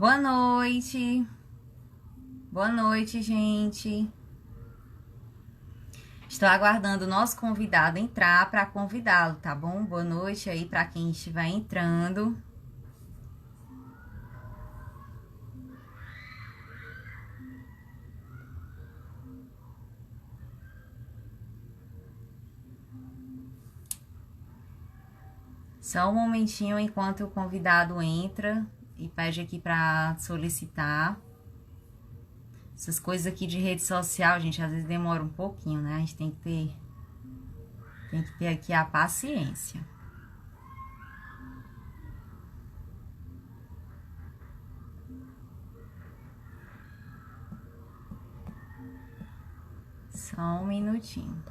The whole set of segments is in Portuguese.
Boa noite. Boa noite, gente. Estou aguardando o nosso convidado entrar para convidá-lo, tá bom? Boa noite aí para quem estiver entrando. Só um momentinho enquanto o convidado entra e pede aqui para solicitar. Essas coisas aqui de rede social, gente, às vezes demora um pouquinho, né? A gente tem que ter aqui a paciência. Só um minutinho.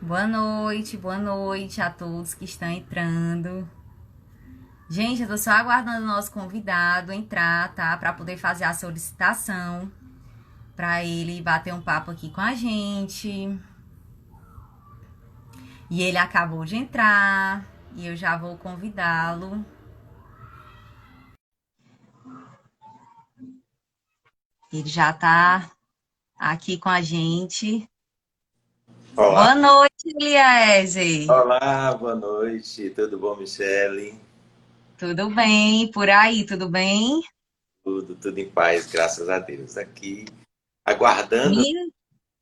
Boa noite a todos que estão entrando. Gente, eu tô só aguardando o nosso convidado entrar, tá? Para poder fazer a solicitação, para ele bater um papo aqui com a gente. E ele acabou de entrar e eu já vou convidá-lo. Ele já tá aqui com a gente. Olá, Boa noite, Eliezer. olá, boa noite, tudo bom, Michele? Tudo bem? Por aí, tudo bem? Tudo em paz, graças a Deus. Aqui, aguardando. Me...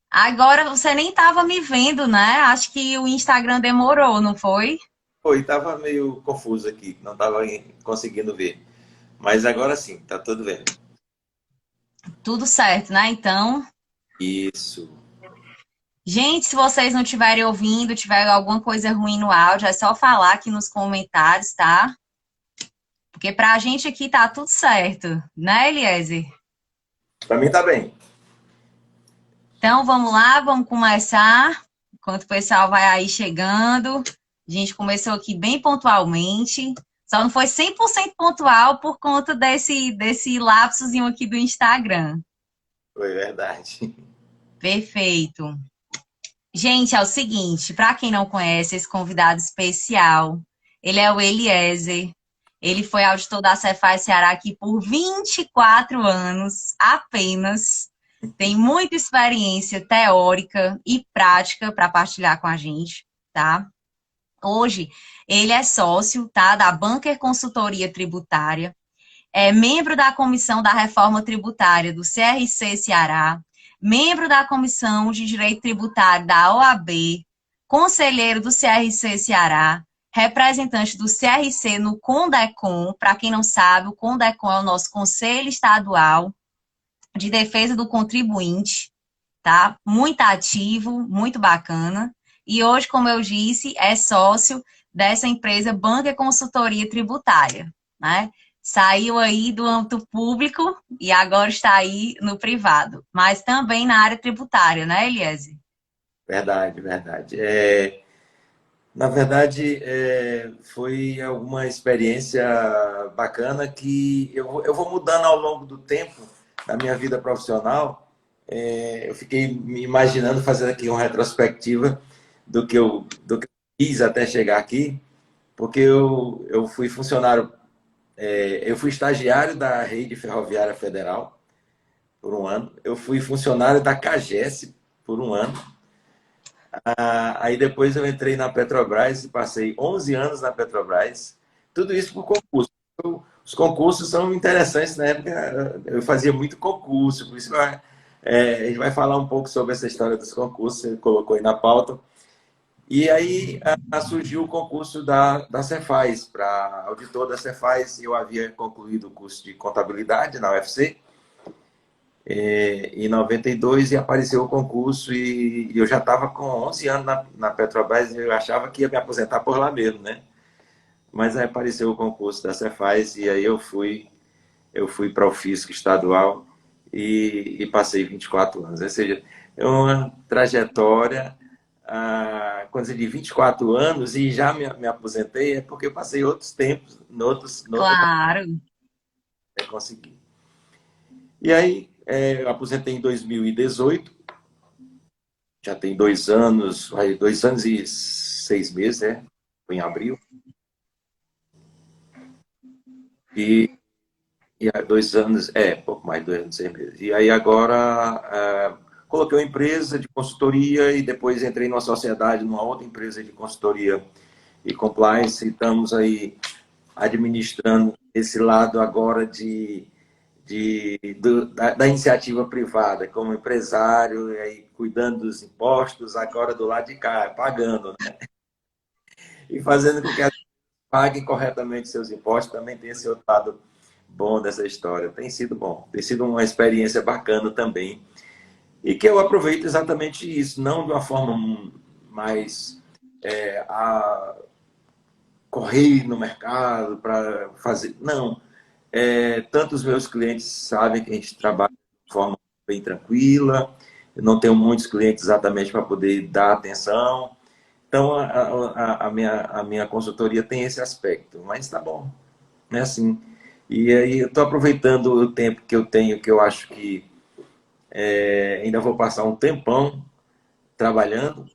Agora você nem tava me vendo, né? Acho que o Instagram demorou, não foi? Foi, tava meio confuso aqui, não tava conseguindo ver. Mas agora sim, tá tudo bem. Tudo certo, né? Então, Isso. gente, se vocês não estiverem ouvindo, tiver alguma coisa ruim no áudio, é só falar aqui nos comentários, tá? Porque pra gente aqui tá tudo certo, né, Eliezer? Pra mim tá bem. Então vamos lá, vamos começar. Enquanto o pessoal vai aí chegando. A gente começou aqui bem pontualmente. Só não foi 100% pontual por conta desse lapsozinho aqui do Instagram. Foi verdade. Perfeito. Gente, é o seguinte, para quem não conhece esse convidado especial, ele é o Eliezer. Ele foi auditor da Cefaz Ceará aqui por 24 anos apenas. Tem muita experiência teórica e prática para partilhar com a gente, tá? Hoje, ele é sócio, tá, da Banker Consultoria Tributária, é membro da Comissão da Reforma Tributária do CRC Ceará, membro da Comissão de Direito Tributário da OAB, conselheiro do CRC Ceará, representante do CRC no CONDECOM. Para quem não sabe, o CONDECOM é o nosso Conselho Estadual de Defesa do Contribuinte, tá? Muito ativo, muito bacana. E hoje, como eu disse, é sócio dessa empresa Banca Consultoria Tributária, né? Saiu aí do âmbito público e agora está aí no privado, mas também na área tributária, né, Eliese? Verdade, verdade. Na verdade, foi alguma experiência bacana que eu vou mudando ao longo do tempo da minha vida profissional. Eu fiquei me imaginando fazendo aqui uma retrospectiva do que eu fiz até chegar aqui, porque eu fui funcionário, eu fui estagiário da Rede Ferroviária Federal por um ano, eu fui funcionário da CAGES por um ano. Aí depois eu entrei na Petrobras e passei 11 anos na Petrobras. Tudo isso por concurso. Os concursos são interessantes. Na época eu fazia muito concurso, por isso a gente vai falar um pouco sobre essa história dos concursos, você colocou aí na pauta. E aí surgiu o concurso da Cefaz, para auditor da Cefaz. Eu havia concluído o curso de contabilidade na UFC em 92 e apareceu o concurso e eu já estava com 11 anos na Petrobras e eu achava que ia me aposentar por lá mesmo, né? Mas aí apareceu o concurso da Cefaz e aí eu fui para o Fisco Estadual e passei 24 anos. Ou seja, é uma trajetória, coisa de 24 anos e já me aposentei, é porque eu passei outros tempos, noutra Claro. até conseguir. E aí, eu aposentei em 2018, já tem 2 anos, 2 anos e 6 meses, né? em abril. E há 2 anos, pouco mais de 2 anos, 6 meses. E aí agora coloquei uma empresa de consultoria e depois entrei numa sociedade, numa outra empresa de consultoria e compliance. E estamos aí administrando esse lado agora da iniciativa privada, como empresário, e aí cuidando dos impostos, agora do lado de cá, pagando, né? E fazendo com que as paguem corretamente seus impostos, também tem esse outro lado bom dessa história. Tem sido bom, tem sido uma experiência bacana também. E que eu aproveito exatamente isso, não de uma forma mais a correr no mercado para fazer. Não. Tanto os meus clientes sabem que a gente trabalha de forma bem tranquila, eu não tenho muitos clientes exatamente para poder dar atenção. Então, a minha consultoria tem esse aspecto, mas está bom, né? Assim, e aí eu estou aproveitando o tempo que eu tenho, que eu acho que ainda vou passar um tempão trabalhando,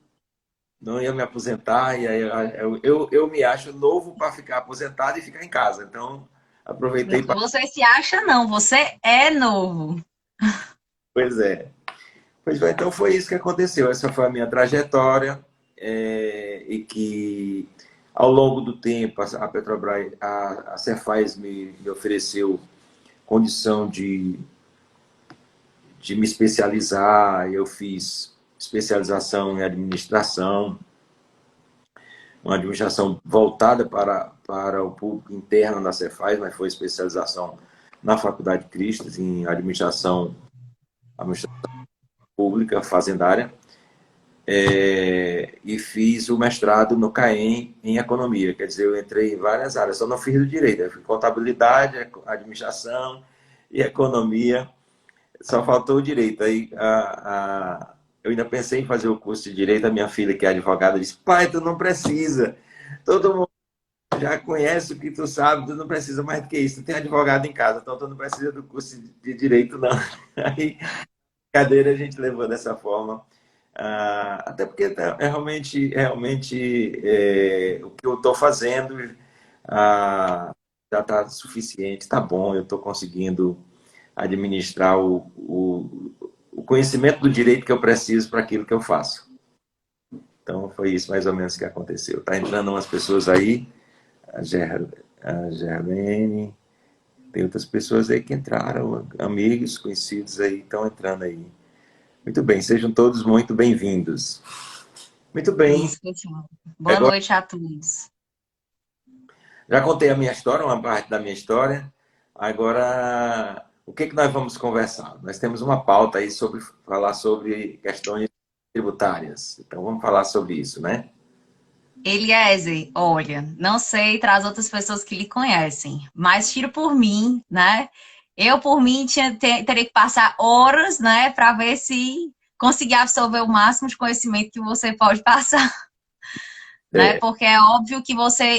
não ia me aposentar, e aí eu me acho novo para ficar aposentado e ficar em casa. Então, aproveitei para... Você se acha não, você é novo. Pois é. Pois bem, então foi isso que aconteceu. Essa foi a minha trajetória, e que ao longo do tempo a Petrobras, a Cefaz me ofereceu condição de me especializar. Eu fiz especialização em administração, uma administração voltada para o público interno da Cefaz, mas foi especialização na Faculdade Cristas em administração pública, fazendária. E fiz o mestrado no CAEM em economia, quer dizer, eu entrei em várias áreas, só não fiz do direito, eu fiz contabilidade, administração e economia, só faltou o direito. Aí eu ainda pensei em fazer o curso de direito, a minha filha, que é advogada, disse: pai, tu não precisa, todo mundo já conhece o que tu sabe, tu não precisa mais do que isso, tu tem advogado em casa, então tu não precisa do curso de direito, não. Aí, cadeira, a gente levou dessa forma. Até porque realmente o que eu estou fazendo já está suficiente, está bom, eu estou conseguindo administrar o conhecimento do direito que eu preciso para aquilo que eu faço. Então, foi isso mais ou menos que aconteceu. Está entrando umas pessoas aí, a Gerlene, tem outras pessoas aí que entraram, amigos, conhecidos aí, estão entrando aí. Muito bem, sejam todos muito bem-vindos. Muito bem. Isso, pessoal. Boa Agora, noite a todos. já contei a minha história, uma parte da minha história. Agora, o que nós vamos conversar? Nós temos uma pauta aí sobre falar sobre questões tributárias. Então, vamos falar sobre isso, né? Eliezer, olha, não sei para as outras pessoas que lhe conhecem, mas tiro por mim, né? Eu, por mim, teria que passar horas, né, para ver se conseguir absorver o máximo de conhecimento que você pode passar, né? É, Porque é óbvio que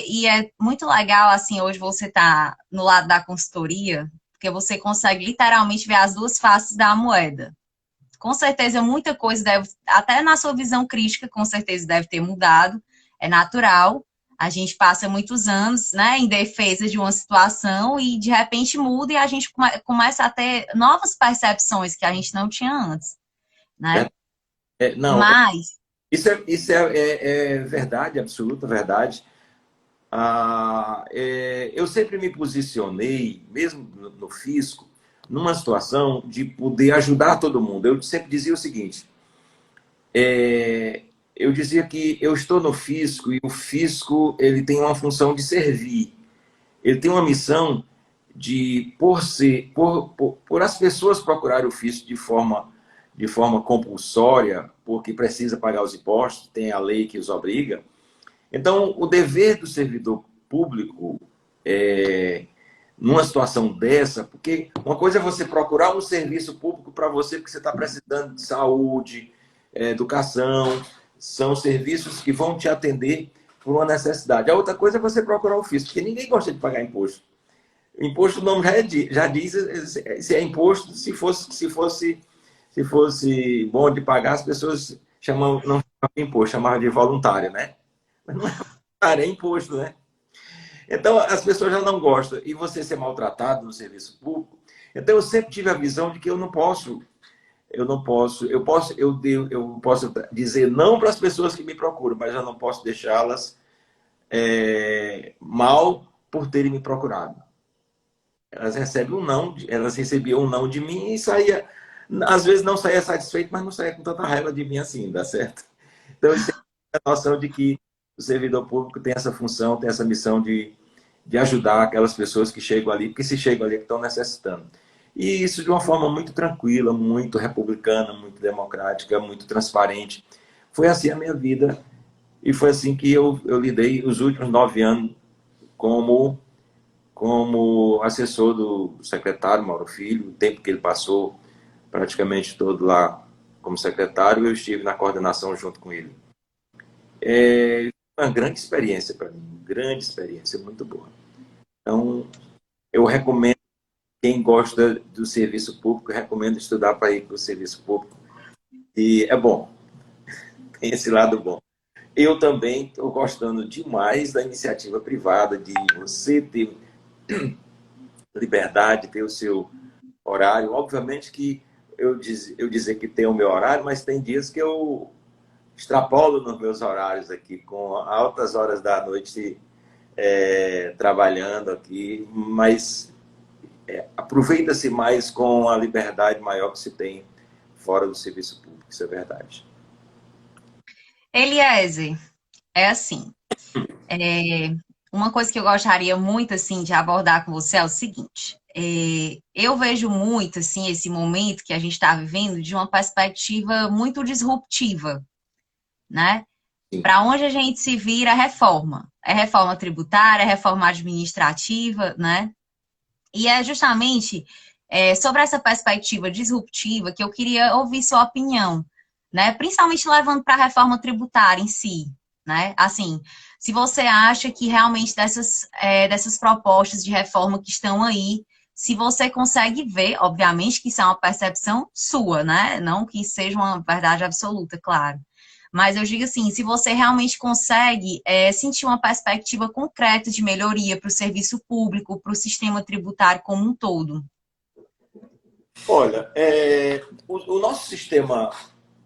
e é muito legal, assim, hoje você tá no lado da consultoria, porque você consegue literalmente ver as duas faces da moeda. Com certeza, muita coisa deve, até na sua visão crítica, com certeza deve ter mudado, é natural. A gente passa muitos anos, né, em defesa de uma situação e de repente muda e a gente começa a ter novas percepções que a gente não tinha antes, né? não, Mas isso é verdade, absoluta verdade. Eu sempre me posicionei, mesmo no fisco, numa situação de poder ajudar todo mundo. Eu sempre dizia o seguinte: eu dizia que eu estou no fisco e o fisco ele tem uma função de servir. Ele tem uma missão de, por as pessoas procurarem o fisco de forma compulsória, porque precisa pagar os impostos, tem a lei que os obriga. Então, o dever do servidor público, numa situação dessa, porque uma coisa é você procurar um serviço público para você, porque você está precisando de saúde, educação, são serviços que vão te atender por uma necessidade. A outra coisa é você procurar o fisco, porque ninguém gosta de pagar imposto. Imposto, o nome já diz se é imposto, se fosse bom de pagar, as pessoas não chamavam de imposto, chamavam de voluntário, né? Mas não é Cara, é imposto, né? Então, as pessoas já não gostam. E você ser maltratado no serviço público. Então, eu sempre tive a visão de que eu posso dizer não para as pessoas que me procuram, mas eu não posso deixá-las mal por terem me procurado. Elas recebiam um não de mim e saía, às vezes não saía satisfeito, mas não saía com tanta raiva de mim assim, dá certo? Então, eu tenho a noção de que o servidor público tem essa função, tem essa missão de ajudar aquelas pessoas que chegam ali, porque se chegam ali é que estão necessitando. E isso de uma forma muito tranquila, muito republicana, muito democrática, muito transparente. Foi assim a minha vida e foi assim que eu lidei os últimos 9 anos como, como assessor do secretário Mauro Filho, o tempo que ele passou praticamente todo lá como secretário, eu estive na coordenação junto com ele. É uma grande experiência para mim, grande experiência, muito boa. Então, eu recomendo, quem gosta do serviço público, eu recomendo estudar para ir para o serviço público. E é bom, tem esse lado bom. Eu também estou gostando demais da iniciativa privada, de você ter liberdade, ter o seu horário. Obviamente que eu dizer que tem o meu horário, mas tem dias que eu extrapolo nos meus horários aqui, com altas horas da noite trabalhando aqui, mas aproveita-se mais com a liberdade maior que se tem fora do serviço público, isso é verdade. Eliezer, é assim, é, uma coisa que eu gostaria muito, assim, de abordar com você é o seguinte, eu vejo muito, assim, esse momento que a gente está vivendo de uma perspectiva muito disruptiva, né? Sim. Para onde a gente se vira é reforma. É reforma tributária, é reforma administrativa, né? E é justamente sobre essa perspectiva disruptiva que eu queria ouvir sua opinião, né? Principalmente levando para a reforma tributária em si, né? Assim, se você acha que realmente dessas propostas de reforma que estão aí, se você consegue ver, obviamente que isso é uma percepção sua, né? Não que seja uma verdade absoluta, claro. Mas eu digo assim, se você realmente consegue sentir uma perspectiva concreta de melhoria para o serviço público, para o sistema tributário como um todo. Olha, o nosso sistema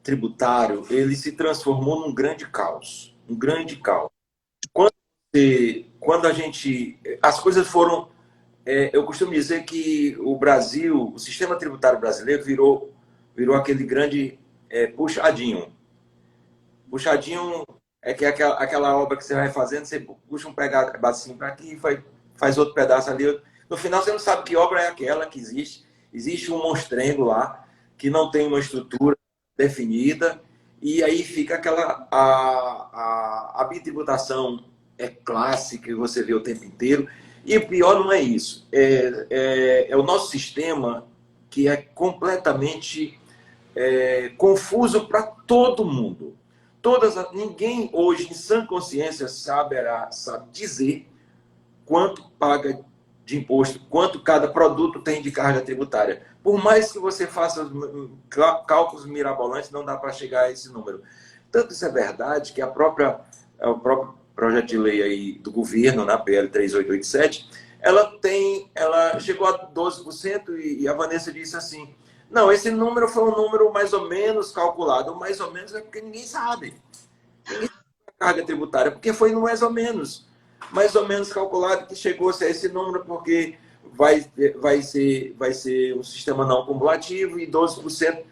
tributário ele se transformou num grande caos, um grande caos. Quando, quando a gente, as coisas foram, eu costumo dizer que o Brasil, o sistema tributário brasileiro virou aquele grande puxadinho. Puxadinho é que é aquela obra que você vai fazendo, você puxa um pedacinho para aqui, faz outro pedaço ali. No final você não sabe que obra é aquela que existe. Existe um monstrengo lá que não tem uma estrutura definida e aí fica aquela a bitributação é clássica que você vê o tempo inteiro. E o pior não é isso, é o nosso sistema que é completamente confuso para todo mundo. Ninguém hoje, em sã consciência, sabe dizer quanto paga de imposto, quanto cada produto tem de carga tributária. Por mais que você faça cálculos mirabolantes, não dá para chegar a esse número. Tanto isso é verdade que o próprio projeto de lei aí do governo, na PL 3887, ela chegou a 12% e a Vanessa disse assim, não, esse número foi um número mais ou menos calculado. O mais ou menos é porque ninguém sabe. Ninguém sabe a carga tributária, porque foi no mais ou menos calculado que chegou-se a esse número, porque vai ser um sistema não cumulativo e 12%.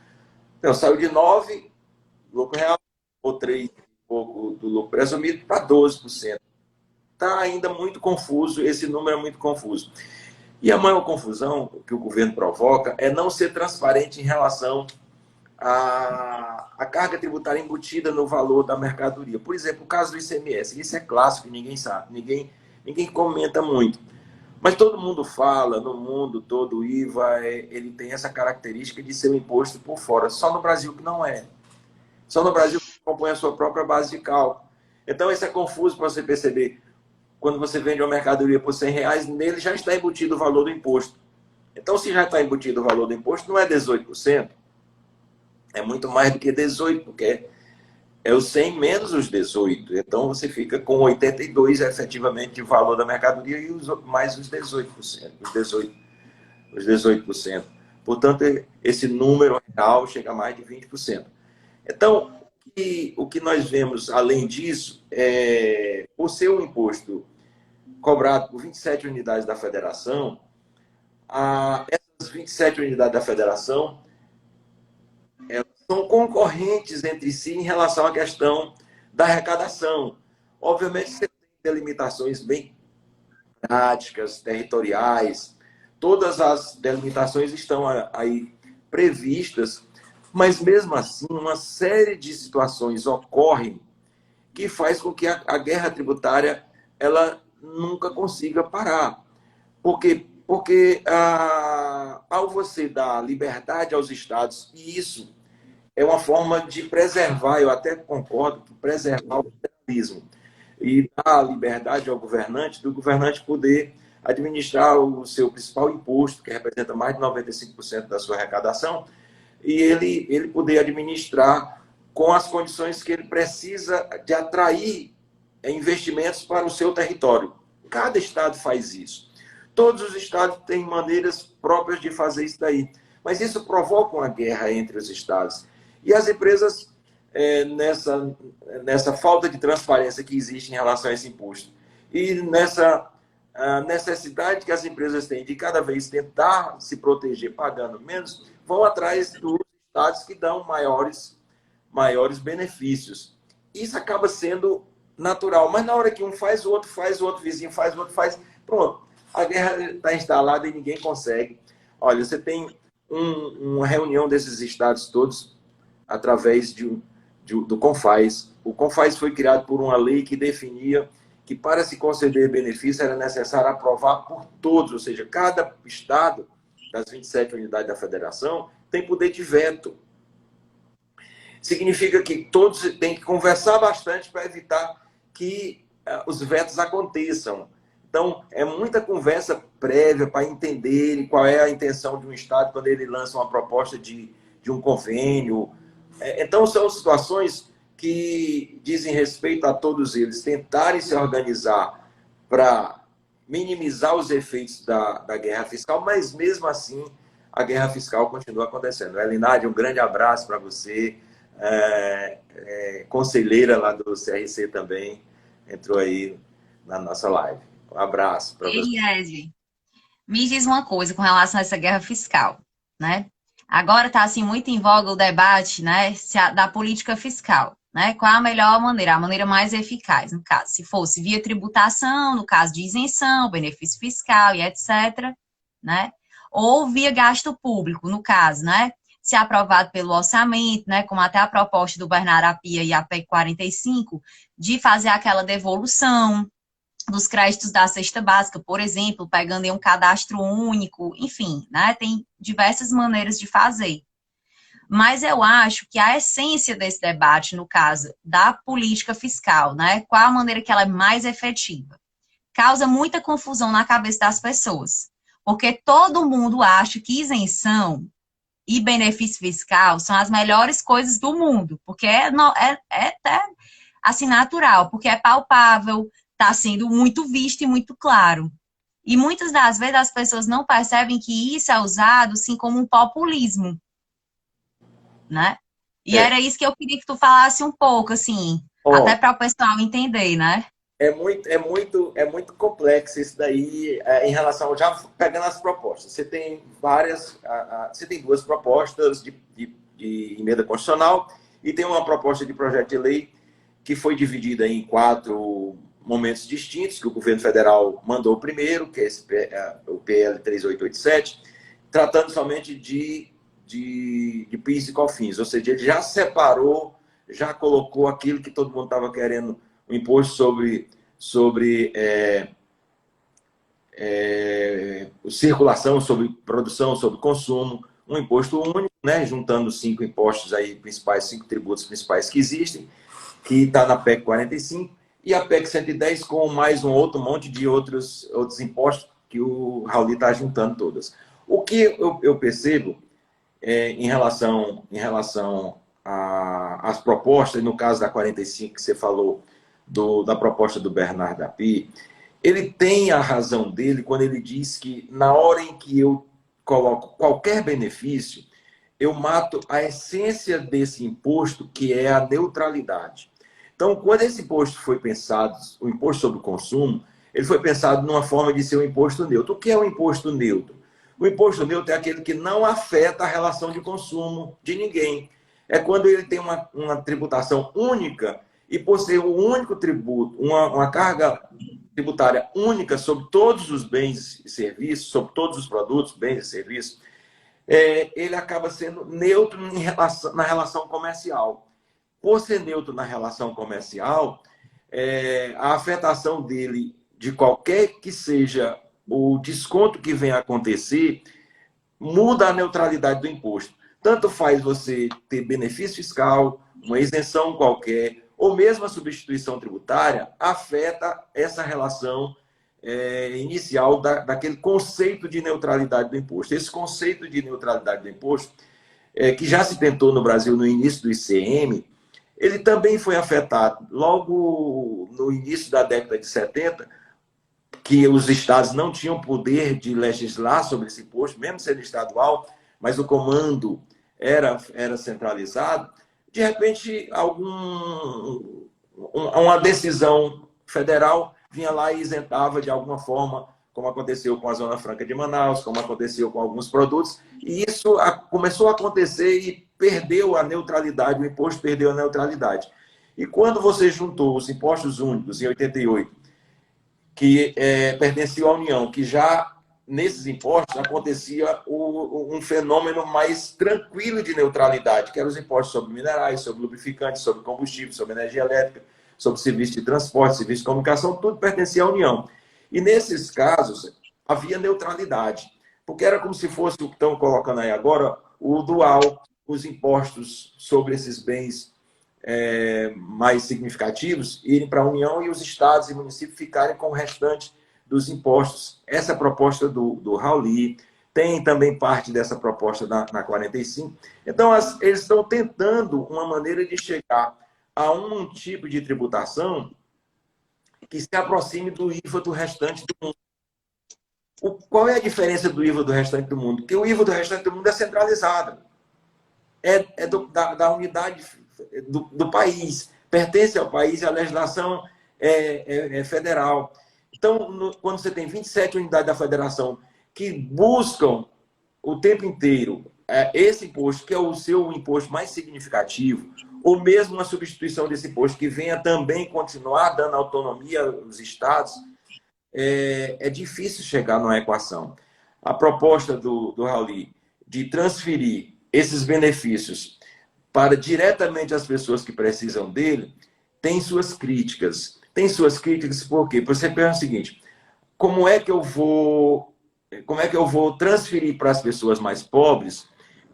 Então, saiu de 9% lucro real, ou 3% pouco do lucro presumido, para 12%. Está ainda muito confuso, esse número é muito confuso. E a maior confusão que o governo provoca é não ser transparente em relação à carga tributária embutida no valor da mercadoria. Por exemplo, o caso do ICMS. Isso é clássico, ninguém sabe, ninguém comenta muito. Mas todo mundo fala, no mundo todo, o IVA ele tem essa característica de ser um imposto por fora. Só no Brasil que não é. Só no Brasil que compõe a sua própria base de cálculo. Então, isso é confuso para você perceber. Quando você vende uma mercadoria por R$ 100, nele já está embutido o valor do imposto. Então, se já está embutido o valor do imposto, não é 18%, é muito mais do que 18%, porque é os 100 menos os 18. Então, você fica com 82 efetivamente de valor da mercadoria e mais os 18%. Os 18%. Portanto, esse número real chega a mais de 20%. Então, o que nós vemos, além disso, por ser um imposto cobrado por 27 unidades da federação, essas 27 unidades da federação são concorrentes entre si em relação à questão da arrecadação. Obviamente, você tem delimitações bem práticas, territoriais, todas as delimitações estão aí previstas, mas mesmo assim, uma série de situações ocorrem que faz com que a guerra tributária ela nunca consiga parar. Porque ao você dar liberdade aos estados, e isso é uma forma de preservar, eu até concordo, que preservar o federalismo e dar liberdade ao governante, do governante poder administrar o seu principal imposto, que representa mais de 95% da sua arrecadação, e ele poder administrar com as condições que ele precisa de atrair investimentos para o seu território. Cada estado faz isso. Todos os estados têm maneiras próprias de fazer isso daí. Mas isso provoca uma guerra entre os estados. E as empresas, nessa falta de transparência que existe em relação a esse imposto, e nessa necessidade que as empresas têm de cada vez tentar se proteger pagando menos, vão atrás dos estados que dão maiores benefícios. Isso acaba sendo natural, mas na hora que um faz, o outro vizinho faz, o outro faz, pronto, a guerra está instalada e ninguém consegue. Olha, você tem uma reunião desses estados todos através do CONFAS. O CONFAS foi criado por uma lei que definia que para se conceder benefício era necessário aprovar por todos, ou seja, cada estado das 27 unidades da federação tem poder de veto. Significa que todos têm que conversar bastante para evitar que os vetos aconteçam. Então, é muita conversa prévia para entender qual é a intenção de um Estado quando ele lança uma proposta de um convênio. Então, são situações que dizem respeito a todos eles tentarem se organizar para minimizar os efeitos da guerra fiscal, mas mesmo assim a guerra fiscal continua acontecendo. Elinade, um grande abraço para você, conselheira lá do CRC também, entrou aí na nossa live. Um abraço para você. Eliese, me diz uma coisa com relação a essa guerra fiscal, né? Agora está assim muito em voga o debate, né, da política fiscal, né? Qual a melhor maneira, a maneira mais eficaz, no caso, se fosse via tributação, no caso de isenção, benefício fiscal e etc, né? Ou via gasto público, no caso, né? Se aprovado pelo orçamento, né, como até a proposta do Bernardo Apia e a PEC 45, de fazer aquela devolução dos créditos da cesta básica, por exemplo, pegando em um cadastro único, enfim, né? Tem diversas maneiras de fazer. Mas eu acho que a essência desse debate, no caso da política fiscal, né? Qual a maneira que ela é mais efetiva? Causa muita confusão na cabeça das pessoas. Porque todo mundo acha que isenção e benefício fiscal são as melhores coisas do mundo. Porque é até assim natural, porque é palpável, está sendo muito visto e muito claro. E muitas das vezes as pessoas não percebem que isso é usado, sim, como um populismo, né? E era isso que eu queria que tu falasse um pouco, assim, até para o pessoal entender, né? É muito complexo isso daí em relação, já pegando as propostas. Você tem você tem duas propostas de emenda constitucional e tem uma proposta de projeto de lei que foi dividida em 4 momentos distintos, que o governo federal mandou primeiro, que é o PL 3887, tratando somente de PIS e COFINS, ou seja, ele já separou, já colocou aquilo que todo mundo estava querendo, o imposto sobre circulação, sobre produção, sobre consumo, um imposto único, né, juntando 5 impostos aí principais, 5 tributos principais que existem, que está na PEC 45, e a PEC 110 com mais um outro monte de outros impostos que o Raul está juntando todas. O que eu percebo em relação as propostas, no caso da 45 que você falou, da proposta do Bernard Api, ele tem a razão dele quando ele diz que na hora em que eu coloco qualquer benefício, eu mato a essência desse imposto, que é a neutralidade. Então, quando esse imposto foi pensado, o imposto sobre o consumo, ele foi pensado numa forma de ser um imposto neutro. O que é um imposto neutro? O imposto neutro é aquele que não afeta a relação de consumo de ninguém. É quando ele tem uma tributação única e, por ser um único tributo, uma carga tributária única sobre todos os bens e serviços, sobre todos os produtos, bens e serviços, ele acaba sendo neutro na relação comercial. Por ser neutro na relação comercial, a afetação dele, de qualquer que seja o desconto que venha a acontecer, muda a neutralidade do imposto. Tanto faz você ter benefício fiscal, uma isenção qualquer, ou mesmo a substituição tributária, afeta essa relação inicial daquele conceito de neutralidade do imposto. Esse conceito de neutralidade do imposto, que já se tentou no Brasil no início do ICM, ele também foi afetado logo no início da década de 70, que os estados não tinham poder de legislar sobre esse imposto, mesmo sendo estadual, mas o comando era centralizado. De repente, uma decisão federal vinha lá e isentava de alguma forma, como aconteceu com a Zona Franca de Manaus, como aconteceu com alguns produtos, e isso começou a acontecer e perdeu a neutralidade, o imposto perdeu a neutralidade. E quando você juntou os impostos únicos, em 88, que pertenciam à União, que já nesses impostos acontecia um fenômeno mais tranquilo de neutralidade, que eram os impostos sobre minerais, sobre lubrificantes, sobre combustível, sobre energia elétrica, sobre serviço de transporte, serviço de comunicação, tudo pertencia à União. E nesses casos havia neutralidade, porque era como se fosse o que estão colocando aí agora, o dual, os impostos sobre esses bens mais significativos irem para a União e os estados e municípios ficarem com o restante dos impostos. Essa proposta do Rauli tem também parte dessa proposta na 45. Então, eles estão tentando uma maneira de chegar a um tipo de tributação que se aproxime do IVA do restante do mundo. Qual é a diferença do IVA do restante do mundo? Que o IVA do restante do mundo é centralizado. Da unidade do país, pertence ao país e a legislação é federal. Então, quando você tem 27 unidades da federação que buscam o tempo inteiro esse imposto, que é o seu imposto mais significativo, ou mesmo uma substituição desse imposto que venha também continuar dando autonomia aos estados, é difícil chegar numa equação. A proposta do Rauli de transferir esses benefícios para diretamente as pessoas que precisam dele, tem suas críticas. Tem suas críticas por quê? Você pensa o seguinte, como é que eu vou transferir para as pessoas mais pobres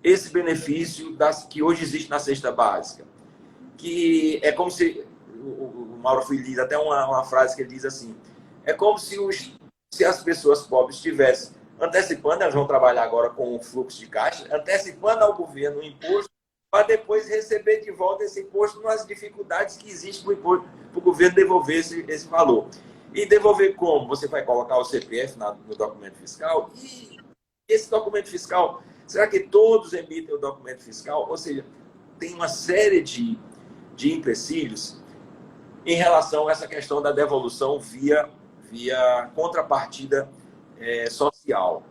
esse benefício que hoje existe na cesta básica? Que é como se, o Mauro Filho diz até uma frase que ele diz assim, é como se as pessoas pobres estivessem antecipando, elas vão trabalhar agora com o fluxo de caixa, antecipando ao governo o imposto, para depois receber de volta esse imposto nas dificuldades que existem para o governo devolver esse valor. E devolver como? Você vai colocar o CPF no documento fiscal? E esse documento fiscal, será que todos emitem o documento fiscal? Ou seja, tem uma série de empecilhos em relação a essa questão da devolução via contrapartida social.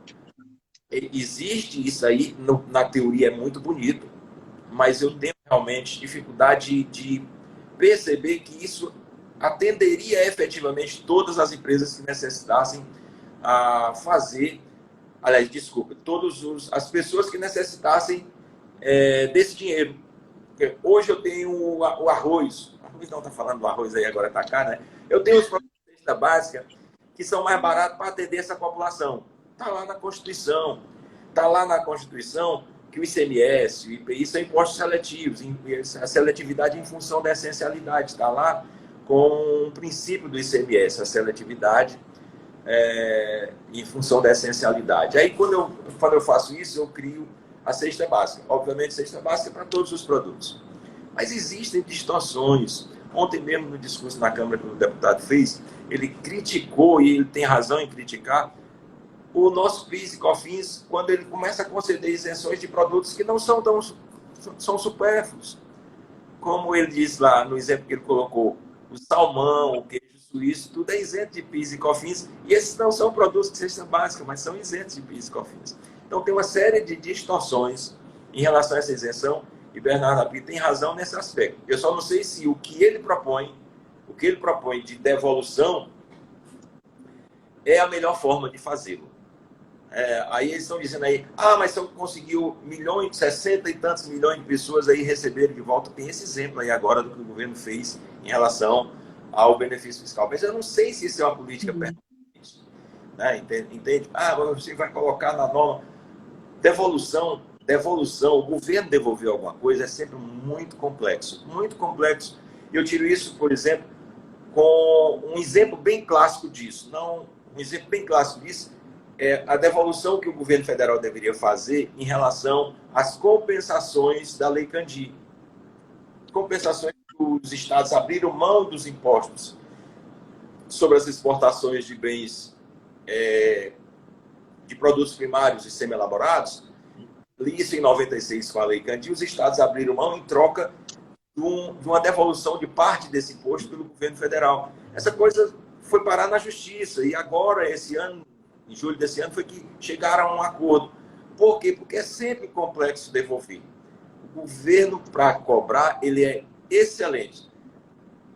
Existe isso aí, na teoria é muito bonito, mas eu tenho realmente dificuldade de perceber que isso atenderia efetivamente todas as empresas que necessitassem fazer, aliás, desculpa, as pessoas que necessitassem desse dinheiro. Porque hoje eu tenho o arroz não está falando do arroz aí agora, tá cá, né? Eu tenho os produtos de cesta básica que são mais baratos para atender essa população. Está lá na Constituição. Está lá na Constituição que o ICMS, o IPI são impostos seletivos, a seletividade em função da essencialidade. Está lá com o princípio do ICMS, a seletividade em função da essencialidade. Aí, quando eu faço isso, eu crio a cesta básica. Obviamente, cesta básica para todos os produtos. Mas existem distorções. Ontem mesmo, no discurso na Câmara que o deputado fez, ele criticou, e ele tem razão em criticar, o nosso PIS e COFINS, quando ele começa a conceder isenções de produtos que não são tão são supérfluos. Como ele disse lá no exemplo que ele colocou, o salmão, o queijo suíço, tudo é isento de PIS e COFINS, e esses não são produtos de cesta básica, mas são isentos de PIS e COFINS. Então tem uma série de distorções em relação a essa isenção, e Bernardo Api tem razão nesse aspecto. Eu só não sei se o que ele propõe de devolução é a melhor forma de fazê-lo. Aí eles estão dizendo aí, mas se eu conseguiu 60 e tantos milhões de pessoas aí receberem de volta, tem esse exemplo aí agora do que o governo fez em relação ao benefício fiscal. Mas eu não sei se isso é uma política permanente. Né? Entende? Você vai colocar na norma. Devolução, o governo devolver alguma coisa é sempre muito complexo. Muito complexo. Eu tiro isso, por exemplo, com um exemplo bem clássico disso. Um exemplo bem clássico disso é a devolução que o governo federal deveria fazer em relação às compensações da Lei Candir. Compensações que os estados abriram mão dos impostos sobre as exportações de bens, de produtos primários e semi-elaborados. Isso em 96 com a Lei Candir, os estados abriram mão em troca de uma devolução de parte desse imposto pelo governo federal. Essa coisa foi parar na justiça, e agora, esse ano, em julho desse ano, foi que chegaram a um acordo. Por quê? Porque é sempre complexo devolver. O governo, para cobrar, ele é excelente.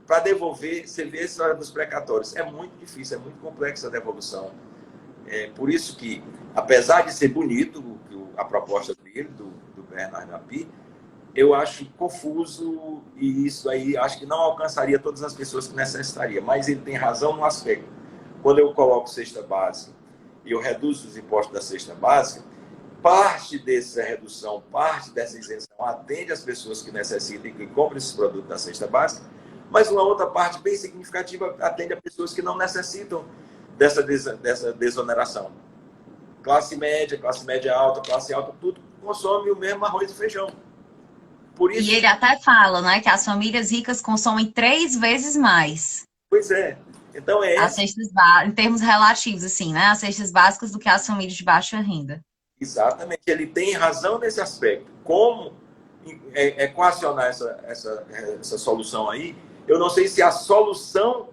Para devolver, você vê a história dos precatórios. É muito difícil, é muito complexa a devolução. Por isso que, apesar de ser bonito a proposta dele, do Bernardo Api, eu acho confuso, e isso aí acho que não alcançaria todas as pessoas que necessitaria. Mas ele tem razão no aspecto. Quando eu coloco cesta básica e eu reduzo os impostos da cesta básica, parte dessa redução, parte dessa isenção atende as pessoas que necessitam e que compram esses produtos da cesta básica, mas uma outra parte bem significativa atende a pessoas que não necessitam dessa desoneração. Classe média alta, classe alta, tudo consome o mesmo arroz e feijão. Por isso... E ele até fala, né, que as famílias ricas consomem 3 vezes mais. Pois é. Então as cestas em termos relativos, assim, né? As cestas básicas do que as famílias de baixa renda. Exatamente. Ele tem razão nesse aspecto. Como equacionar essa solução aí? Eu não sei se a solução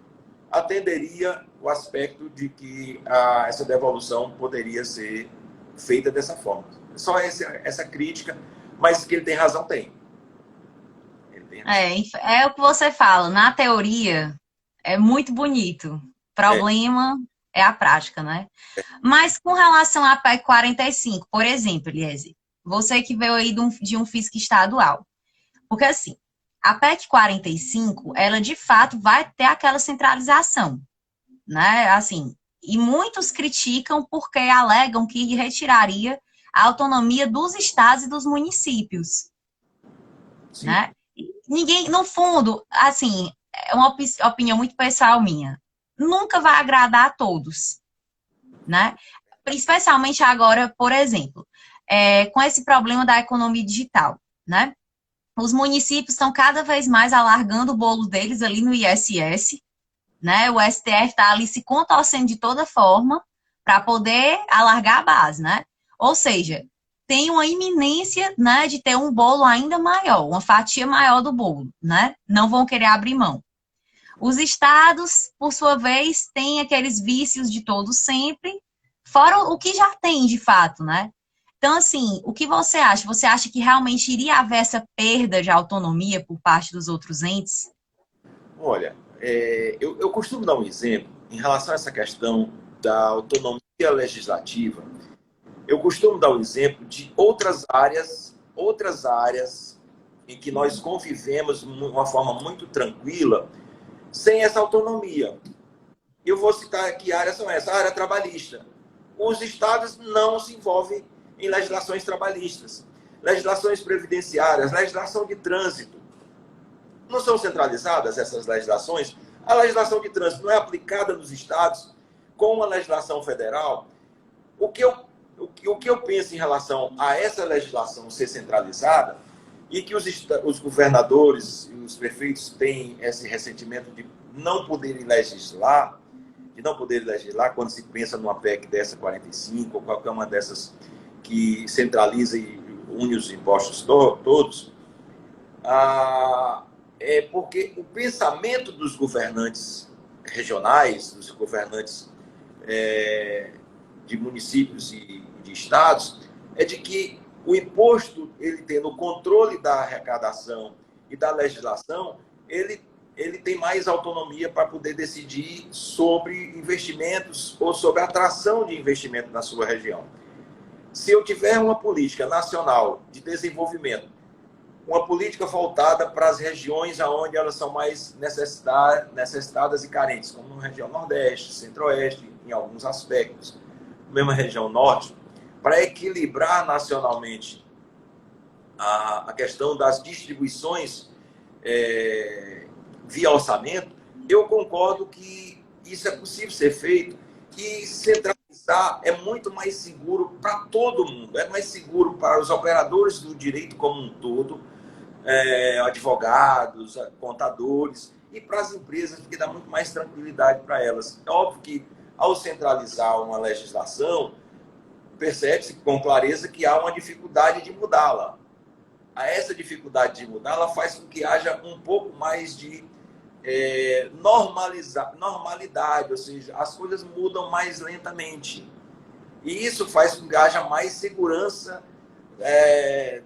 atenderia o aspecto de que essa devolução poderia ser feita dessa forma. Só essa crítica, mas que ele tem razão, tem. É o que você fala. Na teoria, é muito bonito. Problema é a prática, né? Mas com relação à PEC 45, por exemplo, Eliezer, você que veio aí de um fisco estadual. Porque assim, a PEC 45, ela de fato vai ter aquela centralização, né? Assim, e muitos criticam porque alegam que retiraria a autonomia dos estados e dos municípios. Sim. Né? Ninguém, no fundo, assim, é uma opinião muito pessoal minha, nunca vai agradar a todos, né? Especialmente agora, por exemplo, com esse problema da economia digital, né? Os municípios estão cada vez mais alargando o bolo deles ali no ISS, né? O STF está ali se contorcendo de toda forma para poder alargar a base, né? Ou seja, tem uma iminência, né, de ter um bolo ainda maior, uma fatia maior do bolo, né? Não vão querer abrir mão. Os estados, por sua vez, têm aqueles vícios de todos sempre, fora o que já tem de fato, né? Então, assim, o que você acha? Você acha que realmente iria haver essa perda de autonomia por parte dos outros entes? Olha, eu costumo dar um exemplo em relação a essa questão da autonomia legislativa. Eu costumo dar o exemplo de outras áreas em que nós convivemos de uma forma muito tranquila, sem essa autonomia. Eu vou citar aqui áreas são essas, a área trabalhista. Os estados não se envolvem em legislações trabalhistas, legislações previdenciárias, legislação de trânsito. Não são centralizadas essas legislações? A legislação de trânsito não é aplicada nos estados com a legislação federal? O que eu penso em relação a essa legislação ser centralizada e que os governadores e os prefeitos têm esse ressentimento de não poderem legislar, quando se pensa numa PEC dessa 45 ou qualquer uma dessas que centraliza e une os impostos todos, é porque o pensamento dos governantes regionais, dos governantes de municípios e de estados, é de que o imposto, ele tendo o controle da arrecadação e da legislação, ele tem mais autonomia para poder decidir sobre investimentos ou sobre a atração de investimento na sua região. Se eu tiver uma política nacional de desenvolvimento, uma política voltada para as regiões onde elas são mais necessitadas e carentes, como na região Nordeste, Centro-Oeste, em alguns aspectos, mesma região Norte, para equilibrar nacionalmente a questão das distribuições via orçamento, eu concordo que isso é possível ser feito e centralizar é muito mais seguro para todo mundo, é mais seguro para os operadores do direito como um todo, advogados, contadores, e para as empresas, porque dá muito mais tranquilidade para elas. É óbvio que, ao centralizar uma legislação, percebe-se com clareza que há uma dificuldade de mudá-la. Essa dificuldade de mudá-la faz com que haja um pouco mais de normalidade, ou seja, as coisas mudam mais lentamente. E isso faz com que haja mais segurança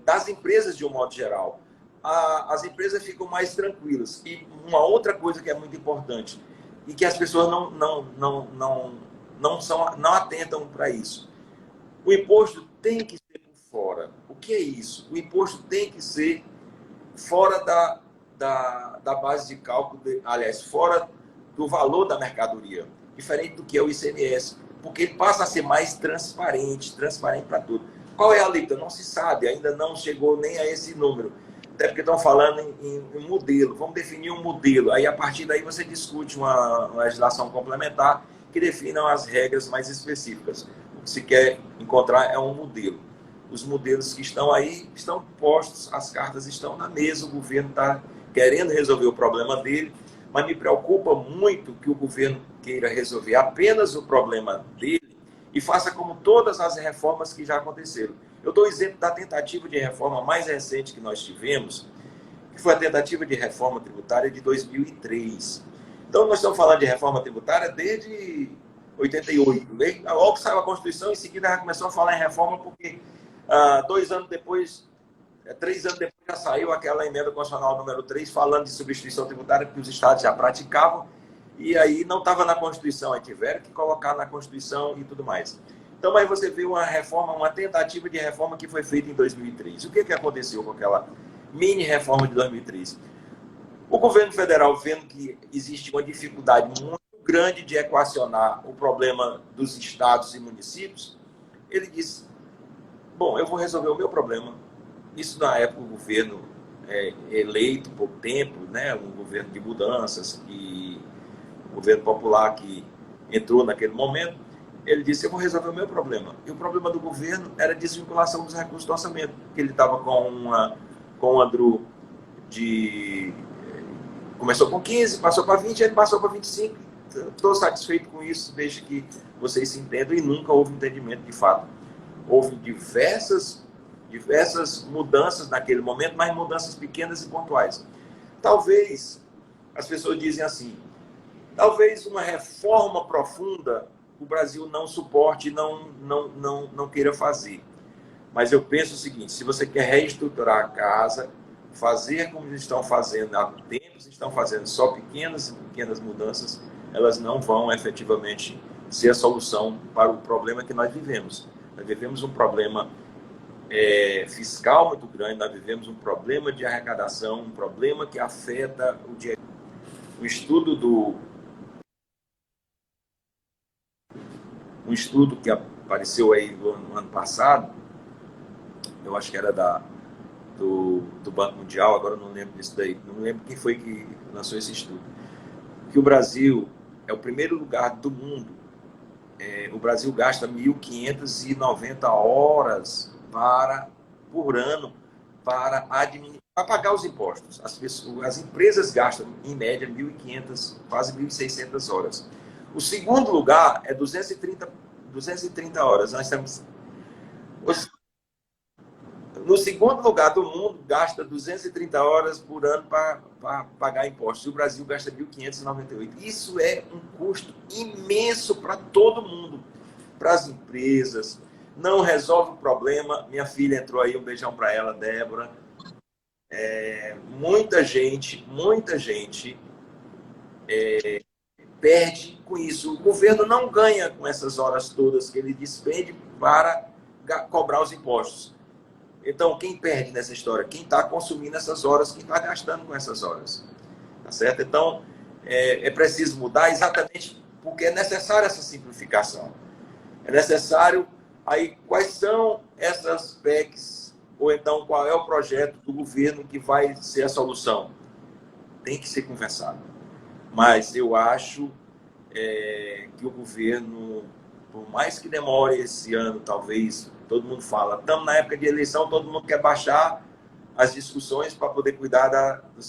das empresas de um modo geral. As empresas ficam mais tranquilas. E uma outra coisa que é muito importante e que as pessoas não atentam para isso. O imposto tem que ser por fora. O que é isso? O imposto tem que ser fora da base de cálculo, aliás, fora do valor da mercadoria, diferente do que é o ICMS, porque ele passa a ser mais transparente para tudo. Qual é a alíquota? Não se sabe, ainda não chegou nem a esse número. Até porque estão falando em modelo. Vamos definir um modelo. Aí, a partir daí, você discute uma legislação complementar que definam as regras mais específicas. O que se quer encontrar é um modelo. Os modelos que estão aí estão postos, as cartas estão na mesa, o governo está querendo resolver o problema dele, mas me preocupa muito que o governo queira resolver apenas o problema dele e faça como todas as reformas que já aconteceram. Eu dou o exemplo da tentativa de reforma mais recente que nós tivemos, que foi a tentativa de reforma tributária de 2003. Então, nós estamos falando de reforma tributária desde 88. Logo que saiu a Constituição, em seguida já começou a falar em reforma, porque 2 anos depois, 3 anos depois, já saiu aquela emenda constitucional número 3, falando de substituição tributária que os estados já praticavam, e aí não estava na Constituição, aí tiveram que colocar na Constituição e tudo mais. Então, aí você vê uma reforma, uma tentativa de reforma que foi feita em 2003. O que aconteceu com aquela mini reforma de 2003? O governo federal, vendo que existe uma dificuldade muito grande de equacionar o problema dos estados e municípios, ele disse, bom, eu vou resolver o meu problema. Isso, na época, o governo eleito por tempo, né, um governo de mudanças, o governo popular que entrou naquele momento, ele disse, eu vou resolver o meu problema. E o problema do governo era a desvinculação dos recursos do orçamento, porque ele estava com um andru de... Começou com 15, passou para 20, ele passou para 25. Estou satisfeito com isso, desde que vocês se entendam, e nunca houve entendimento de fato. Houve diversas mudanças naquele momento, mas mudanças pequenas e pontuais. Talvez, as pessoas dizem assim, talvez uma reforma profunda o Brasil não suporte, não queira fazer. Mas eu penso o seguinte, se você quer reestruturar a casa, fazer como estão fazendo há tempos, estão fazendo só pequenas mudanças, elas não vão efetivamente ser a solução para o problema que nós vivemos. Nós vivemos um problema fiscal muito grande, nós vivemos um problema de arrecadação, um problema que afeta o dia. Um estudo que apareceu aí no ano passado, eu acho que era do Banco Mundial, agora eu não lembro disso daí, não lembro quem foi que lançou esse estudo, que o Brasil é o primeiro lugar do mundo. O Brasil gasta 1.590 horas por ano para pagar os impostos. As empresas gastam, em média, 1.500, quase 1.600 horas. O segundo lugar é 230 horas. Nós temos... No segundo lugar do mundo, gasta 230 horas por ano para pagar impostos. E o Brasil gasta 1.598. Isso é um custo imenso para todo mundo, para as empresas. Não resolve o problema. Minha filha entrou aí, um beijão para ela, Débora. Muita gente perde com isso. O governo não ganha com essas horas todas que ele despende para cobrar os impostos. Então, quem perde nessa história? Quem está consumindo essas horas, quem está gastando com essas horas. Tá certo? Então, é preciso mudar exatamente porque é necessária essa simplificação. É necessário... Aí, quais são essas PECs? Ou então, qual é o projeto do governo que vai ser a solução? Tem que ser conversado. Mas eu acho que o governo, por mais que demore esse ano, talvez, todo mundo fala, estamos na época de eleição, todo mundo quer baixar as discussões para poder cuidar das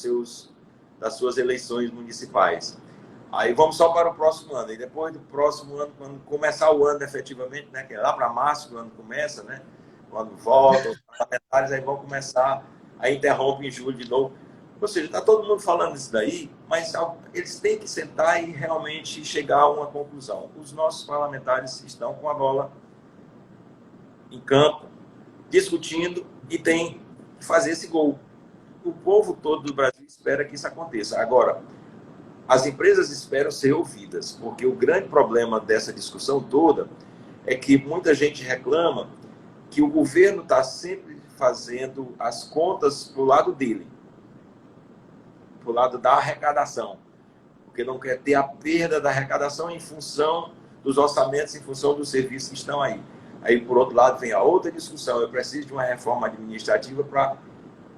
suas eleições municipais. Aí vamos só para o próximo ano. E depois do próximo ano, quando começar o ano efetivamente, né, que é lá para março, que o ano começa, né, quando voltam os parlamentares, aí vão começar, aí interrompe em julho de novo. Ou seja, está todo mundo falando isso daí, mas eles têm que sentar e realmente chegar a uma conclusão. Os nossos parlamentares estão com a bola em campo, discutindo e tem que fazer esse gol. O povo todo do Brasil espera que isso aconteça. Agora, as empresas esperam ser ouvidas, porque o grande problema dessa discussão toda é que muita gente reclama que o governo está sempre fazendo as contas para o lado dele, para o lado da arrecadação, porque não quer ter a perda da arrecadação em função dos orçamentos, em função dos serviços que estão aí. Aí, por outro lado, vem a outra discussão, eu preciso de uma reforma administrativa para